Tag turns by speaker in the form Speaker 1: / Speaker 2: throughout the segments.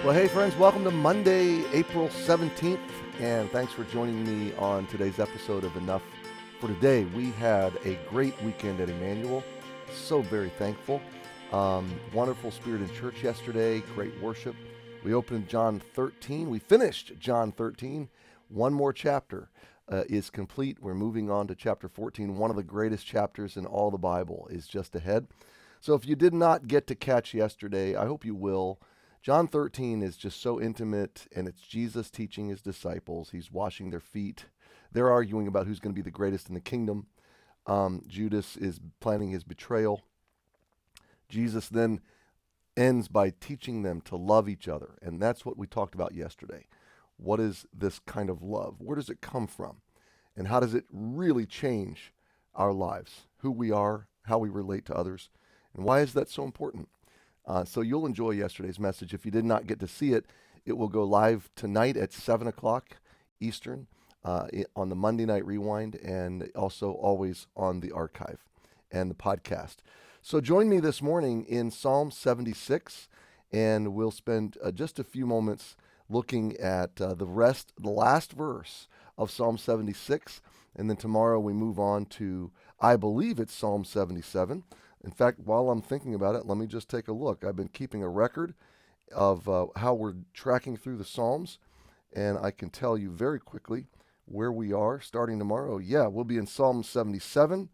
Speaker 1: Well, hey friends, welcome to Monday, April 17th, and thanks for joining me on today's episode of Enough for Today. We had a great weekend at Emmanuel, so very thankful. Wonderful spirit in church yesterday, great worship. We opened John 13, we finished John 13. One more chapter is complete. We're moving on to chapter 14. One of the greatest chapters in all the Bible is just ahead. So if you did not get to catch yesterday, I hope you will. John 13 is just so intimate, and it's Jesus teaching his disciples. He's washing their feet. They're arguing about who's going to be the greatest in the kingdom. Judas is planning his betrayal. Jesus then ends by teaching them to love each other, and that's what we talked about yesterday. What is this kind of love? Where does it come from? And how does it really change our lives, who we are, how we relate to others, and why is that so important? So you'll enjoy yesterday's message. If you did not get to see it, it will go live tonight at 7 o'clock Eastern on the Monday Night Rewind, and also always on the archive and the podcast. So join me this morning in Psalm 76, and we'll spend just a few moments looking at the last verse of Psalm 76, and then tomorrow we move on to, I believe it's Psalm 77. In fact, while I'm thinking about it, let me just take a look. I've been keeping a record of how we're tracking through the Psalms, and I can tell you very quickly where we are starting tomorrow. Yeah, we'll be in Psalm 77.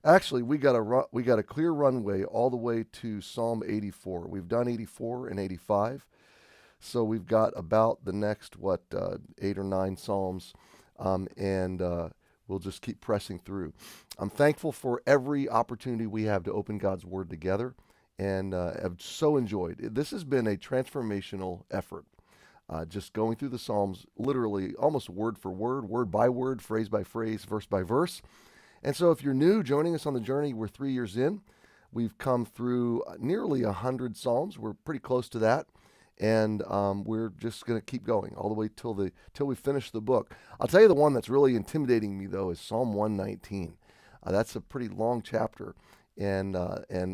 Speaker 1: Actually, we got a clear runway all the way to Psalm 84. We've done 84 and 85, so we've got about the next 8 or 9 Psalms, and we'll just keep pressing through. I'm thankful for every opportunity we have to open God's Word together, and have so enjoyed. This has been a transformational effort, just going through the Psalms, literally almost word for word by word, phrase by phrase, verse by verse. And so if you're new, joining us on the journey, we're 3 years in. We've come through nearly 100 Psalms. We're pretty close to that. And we're just going to keep going all the way till we finish the book. I'll tell you the one that's really intimidating me, though, is Psalm 119. That's a pretty long chapter, and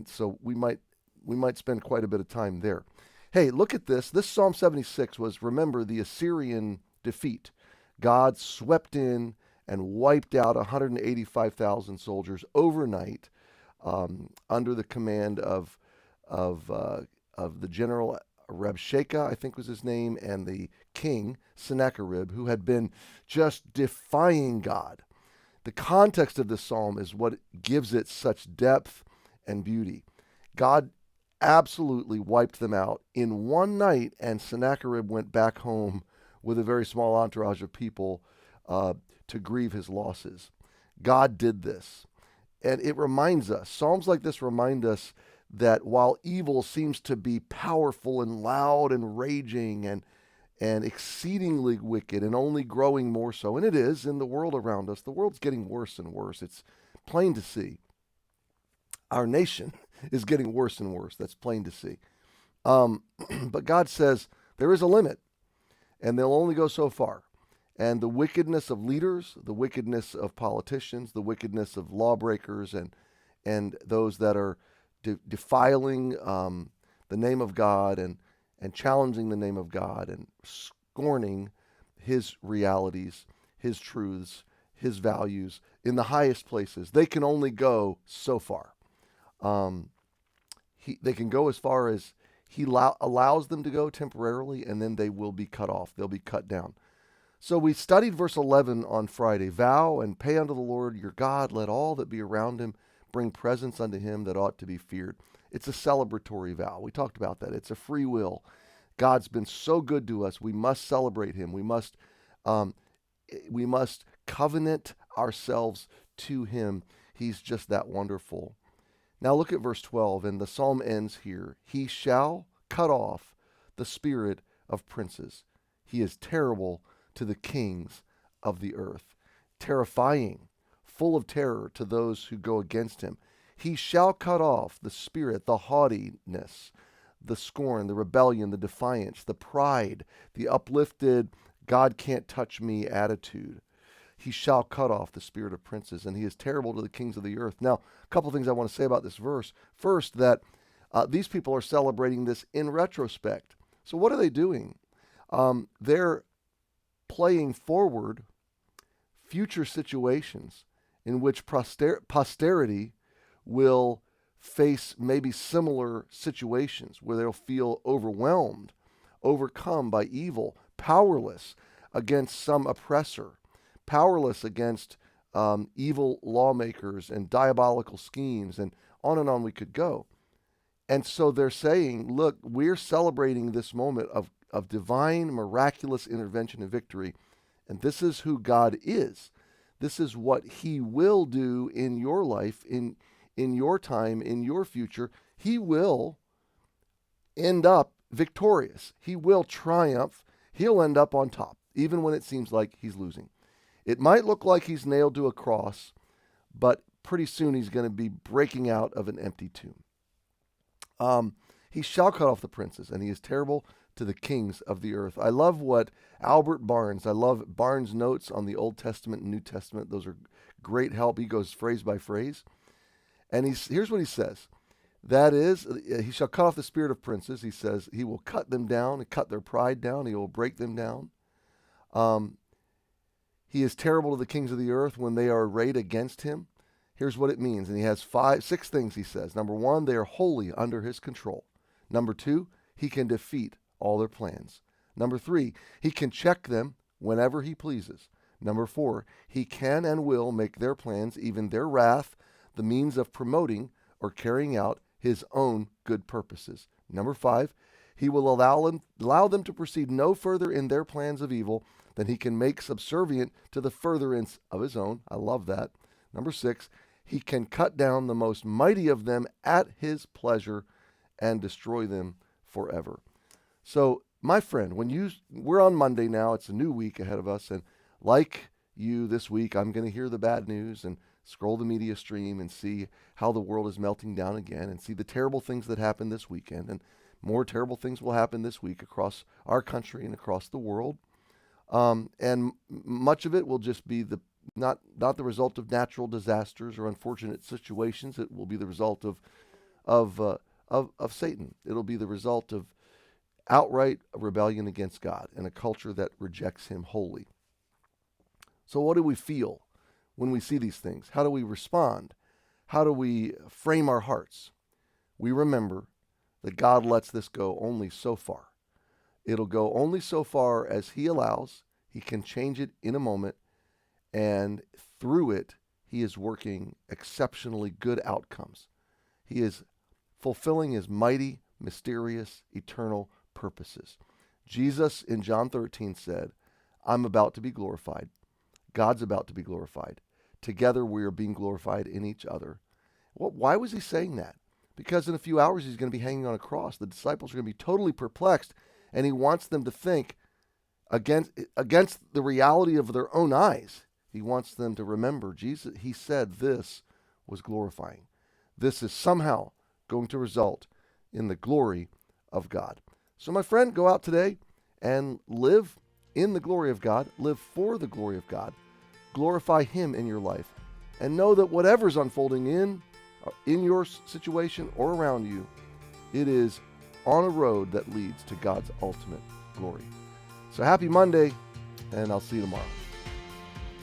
Speaker 1: so we might spend quite a bit of time there. Hey, look at this. This Psalm 76 was, remember, the Assyrian defeat. God swept in and wiped out 185,000 soldiers overnight under the command of the general Rabshakeh, I think was his name, and the king, Sennacherib, who had been just defying God. The context of this psalm is what gives it such depth and beauty. God absolutely wiped them out in one night, and Sennacherib went back home with a very small entourage of people to grieve his losses. God did this. And it reminds us, Psalms like this remind us that while evil seems to be powerful and loud and raging and exceedingly wicked and only growing more so, and it is in the world around us, the world's getting worse and worse. It's plain to see. Our nation is getting worse and worse. That's plain to see. But God says there is a limit, and they'll only go so far. And the wickedness of leaders, the wickedness of politicians, the wickedness of lawbreakers, and those that are defiling the name of God and challenging the name of God and scorning his realities, his truths, his values in the highest places. They can only go so far. They can go as far as he allows them to go temporarily, and then they will be cut off. They'll be cut down. So we studied verse 11 on Friday. Vow and pay unto the Lord your God, let all that be around him bring presents unto him that ought to be feared. It's a celebratory vow. We talked about that. It's a free will. God's been so good to us. We must celebrate him. We must covenant ourselves to him. He's just that wonderful. Now look at verse 12, and the psalm ends here. He shall cut off the spirit of princes. He is terrible to the kings of the earth. Terrifying, full of terror to those who go against him. He shall cut off the spirit, the haughtiness, the scorn, the rebellion, the defiance, the pride, the uplifted, God can't touch me attitude. He shall cut off the spirit of princes, and he is terrible to the kings of the earth. Now, a couple of things I want to say about this verse. First, that these people are celebrating this in retrospect. So what are they doing? They're playing forward future situations in which posterity will face maybe similar situations where they'll feel overwhelmed, overcome by evil, powerless against some oppressor, powerless against evil lawmakers and diabolical schemes, and on we could go. And so they're saying, look, we're celebrating this moment of divine, miraculous intervention and victory, and this is who God is. This is what he will do in your life, in your time, in your future. He will end up victorious. He will triumph. He'll end up on top, even when it seems like he's losing. It might look like he's nailed to a cross, but pretty soon he's going to be breaking out of an empty tomb. He shall cut off the princes, and he is terrible to the kings of the earth. I love what Albert Barnes, I love Barnes' notes on the Old Testament and New Testament. Those are great help. He goes phrase by phrase. And here's what he says. That is, he shall cut off the spirit of princes. He says he will cut them down and cut their pride down. He will break them down. He is terrible to the kings of the earth when they are arrayed against him. Here's what it means. And he has 6 things he says. Number 1, they are wholly under his control. Number 2, he can defeat all their plans. Number 3, he can check them whenever he pleases. Number 4, he can and will make their plans, even their wrath, the means of promoting or carrying out his own good purposes. Number 5, he will allow them to proceed no further in their plans of evil than he can make subservient to the furtherance of his own. I love that. Number 6, he can cut down the most mighty of them at his pleasure and destroy them forever. So, my friend, we're on Monday now, it's a new week ahead of us, and like you this week, I'm going to hear the bad news and scroll the media stream and see how the world is melting down again and see the terrible things that happened this weekend, and more terrible things will happen this week across our country and across the world. And much of it will just be not the result of natural disasters or unfortunate situations. It will be the result of Satan. It'll be the result of outright rebellion against God and a culture that rejects him wholly. So what do we feel when we see these things? How do we respond? How do we frame our hearts? We remember that God lets this go only so far. It'll go only so far as he allows. He can change it in a moment, and through it, he is working exceptionally good outcomes. He is fulfilling his mighty, mysterious, eternal purposes. Jesus in John 13 said, I'm about to be glorified. God's about to be glorified. Together we are being glorified in each other. Well, why was he saying that? Because in a few hours he's going to be hanging on a cross. The disciples are going to be totally perplexed, and he wants them to think against the reality of their own eyes. He wants them to remember Jesus. He said this was glorifying. This is somehow going to result in the glory of God. So my friend, go out today and live in the glory of God. Live for the glory of God. Glorify him in your life. And know that whatever's unfolding in your situation or around you, it is on a road that leads to God's ultimate glory. So happy Monday, and I'll see you tomorrow.